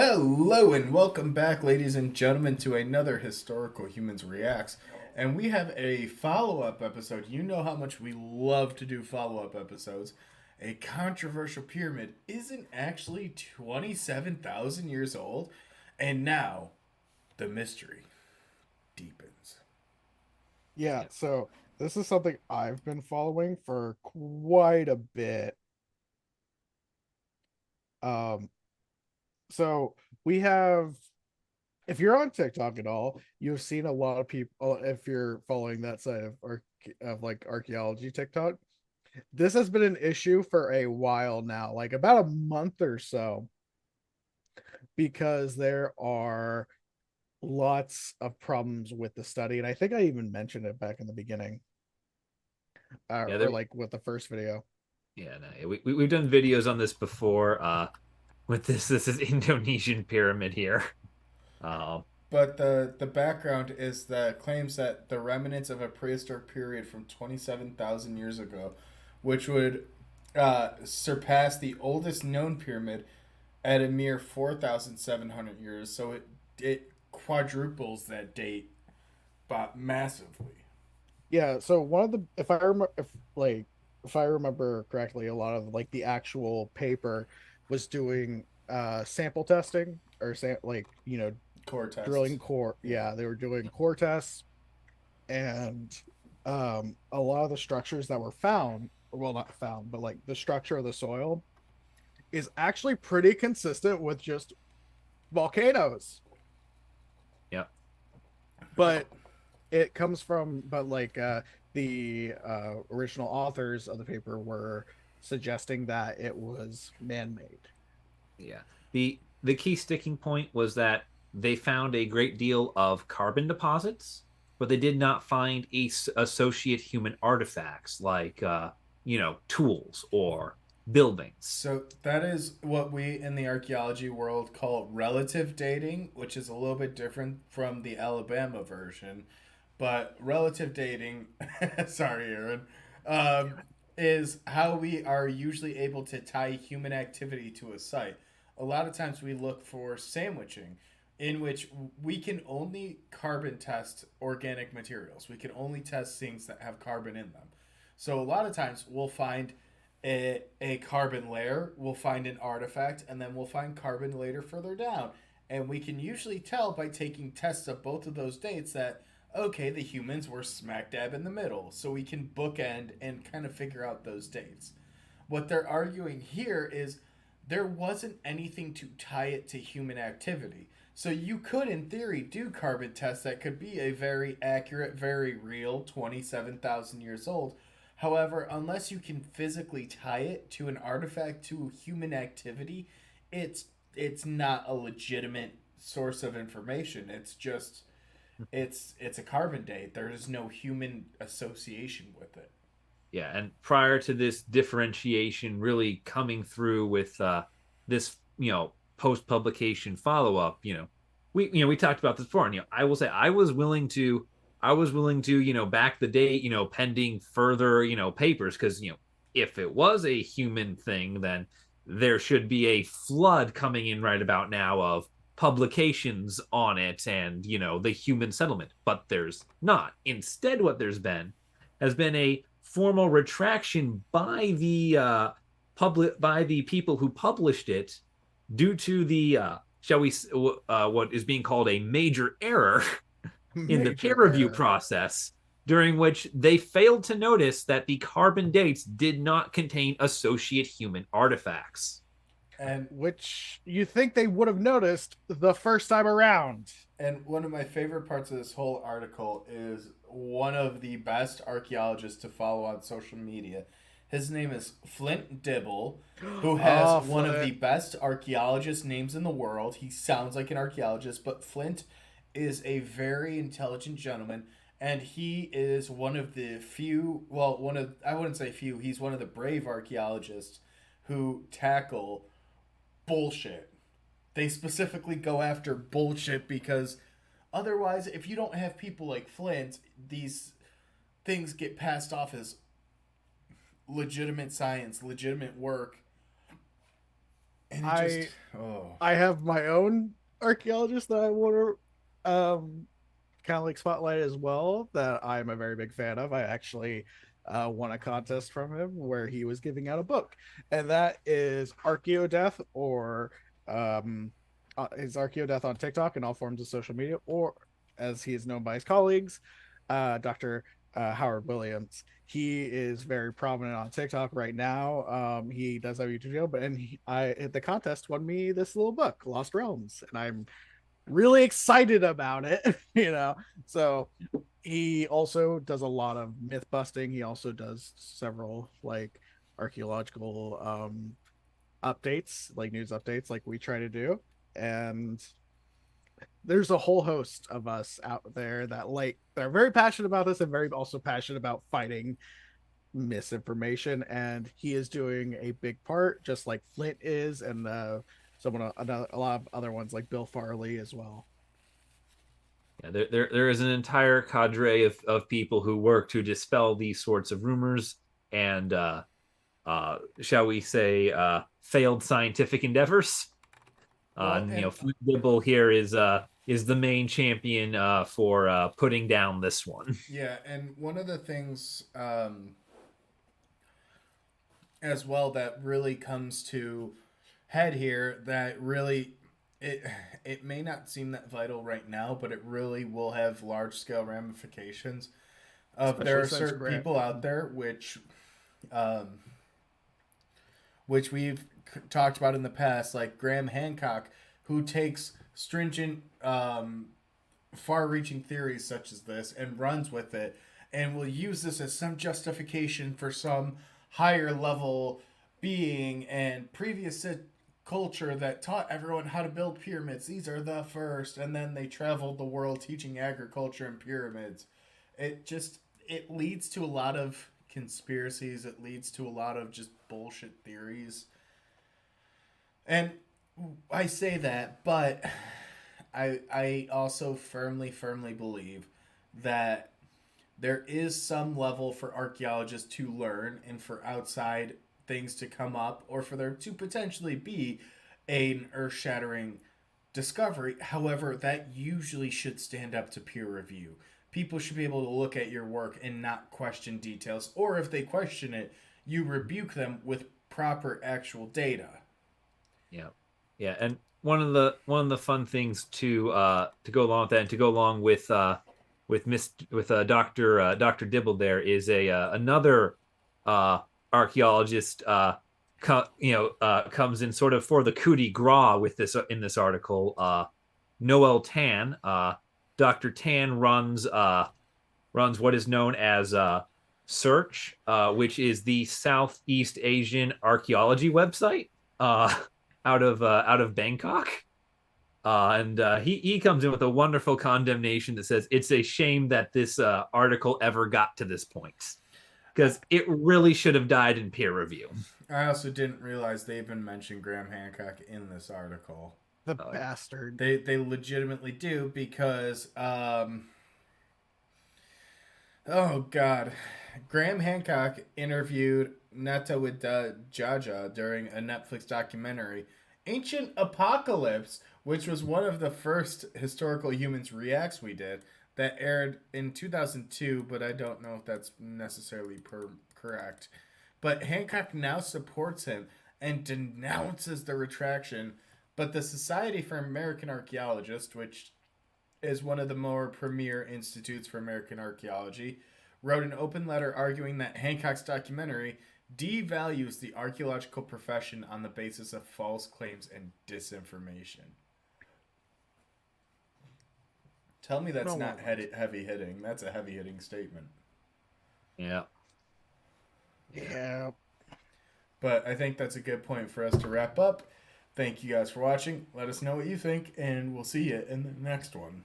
Hello and welcome back, ladies and gentlemen, to another Historical Humans Reacts. And we have a follow up episode. You know how much we love to do follow up episodes. A controversial pyramid isn't actually 27,000 years old. And now the mystery deepens. Yeah, Yeah. so this is something I've been following for quite a bit. Um, so we have, if you're on TikTok at all, you've seen a lot of people, if you're following that side of like archaeology TikTok, this has been an issue for a while now, like about a month or so, because there are lots of problems with the study. And I think I even mentioned it back in the beginning, Yeah, or like with the first video. yeah, no, we've done videos on this before. With this is Indonesian pyramid here. Um, But the background is that claims that the remnants of a prehistoric period from 27,000 years ago, which would surpass the oldest known pyramid at a mere 4,700 years. So it quadruples that date, but massively. Yeah, so one of the if I remember if I remember correctly, a lot of like the actual paper was doing sample testing or like Core tests. drilling core. Yeah. Yeah, they were doing core tests, and a lot of the structures that were found, well, not found, but like the structure of the soil is actually pretty consistent with just volcanoes. yeah, But it comes from but like the original authors of the paper were suggesting that it was man-made. yeah. The key sticking point was that they found a great deal of carbon deposits, but they did not find associate human artifacts like tools or buildings. So that is what we in the archaeology world call relative dating, which is a little bit different from the Alabama version. But relative dating, sorry, Aaron, um, is how we are usually able to tie human activity to a site. A lot of times we look for sandwiching, in which we can only carbon test organic materials. We can only test things that have carbon in them. So a lot of times we'll find a carbon layer, we'll find an artifact, and then we'll find carbon later further down. And we can usually tell by taking tests of both of those dates that, okay, the humans were smack dab in the middle. So we can bookend and kind of figure out those dates. What they're arguing here is there wasn't anything to tie it to human activity. So you could, in theory, do carbon tests that could be a very accurate, very real 27,000 years old. However, unless you can physically tie it to an artifact to human activity, it's it's not a legitimate source of information. It's just it's a carbon date. There is no human association with it. Yeah, and prior to this differentiation really coming through with this, post publication follow up, we talked about this before, and I will say I was willing to back the date, pending further papers, because if it was a human thing, then there should be a flood coming in right about now of publications on it and the human settlement, but there's not. Instead, what there's been has been a formal retraction by the people who published it due to the shall we what is being called a major error in the peer Major review error. process, during which they failed to notice that the carbon dates did not contain associate human artifacts. And Which you think they would have noticed the first time around. And one of my favorite parts of this whole article is one of the best archaeologists to follow on social media. His name is Flint Dibble, who has Oh, one of Flint. the best archaeologist names in the world. He sounds like an archaeologist, but Flint is a very intelligent gentleman, and he is one of the few, well, one of, I wouldn't say few, he's one of the brave archaeologists who tackle bullshit. They specifically go after bullshit because otherwise, if you don't have people like Flint, these things get passed off as legitimate science, legitimate work, And it I just, oh, I have my own archaeologist that I want to kind of like spotlight as well, that I'm a very big fan of. I actually won a contest from him where he was giving out a book, and that is Archaeodeath, or is Archaeodeath on TikTok and all forms of social media, or as he is known by his colleagues, Dr. Howard Williams. He is very prominent on TikTok right now. He does have a YouTube channel, but the contest won me this little book, Lost Realms, and I'm really excited about it. So he also does a lot of myth busting. He also does several like archaeological updates, like news updates, like we try to do. And there's a whole host of us out there that like they're very passionate about this and very also passionate about fighting misinformation, and he is doing a big part just like Flint is, and a lot of other ones like Bill Farley as well. Yeah, there is an entire cadre of people who work to dispel these sorts of rumors and shall we say failed scientific endeavors. well, And and Flint Dibble here is the main champion for putting down this one. yeah, and one of the things as well that really comes to head here that really it it may not seem that vital right now, but it really will have large scale ramifications. Of there Especially are since certain Grant. people out there um, which we've talked about in the past, like Graham Hancock, who takes stringent, far-reaching theories such as this and runs with it, and will use this as some justification for some higher level being and previous culture that taught everyone how to build pyramids. These are the first, and then they traveled the world teaching agriculture and pyramids. It leads to a lot of conspiracies. It leads to a lot of just bullshit theories. And I say that, but I also firmly believe that there is some level for archaeologists to learn and for outside things to come up or for there to potentially be an earth-shattering discovery. However, that usually should stand up to peer review. People should be able to look at your work and not question details, or if they question it, you rebuke them with proper actual data. Yeah, yeah, and one of the fun things to go along with that and to go along with Doctor Dibble there is a another uh, archaeologist comes in sort of for the coup de grace with this in this article. Noel Tan, Doctor Tan runs what is known as Search, which is the Southeast Asian archaeology website. Out of Bangkok. And he comes in with a wonderful condemnation that says it's a shame that this article ever got to this point because it really should have died in peer review. I also didn't realize they even mentioned Graham Hancock in this article. The Oh, bastard. They legitimately do because oh god, Graham Hancock interviewed Natawida Jaja during a Netflix documentary, Ancient Apocalypse, which was one of the first historical humans reacts we did that aired in 2002, but I don't know if that's necessarily correct. But Hancock now supports him and denounces the retraction. But the Society for American Archaeologists, which is one of the more premier institutes for American archaeology, wrote an open letter arguing that Hancock's documentary devalues the archaeological profession on the basis of false claims and disinformation. Tell me that's not heavy hitting. That's a heavy hitting statement. yeah. Yeah. But I think that's a good point for us to wrap up. Thank you guys for watching. Let us know what you think, and we'll see you in the next one.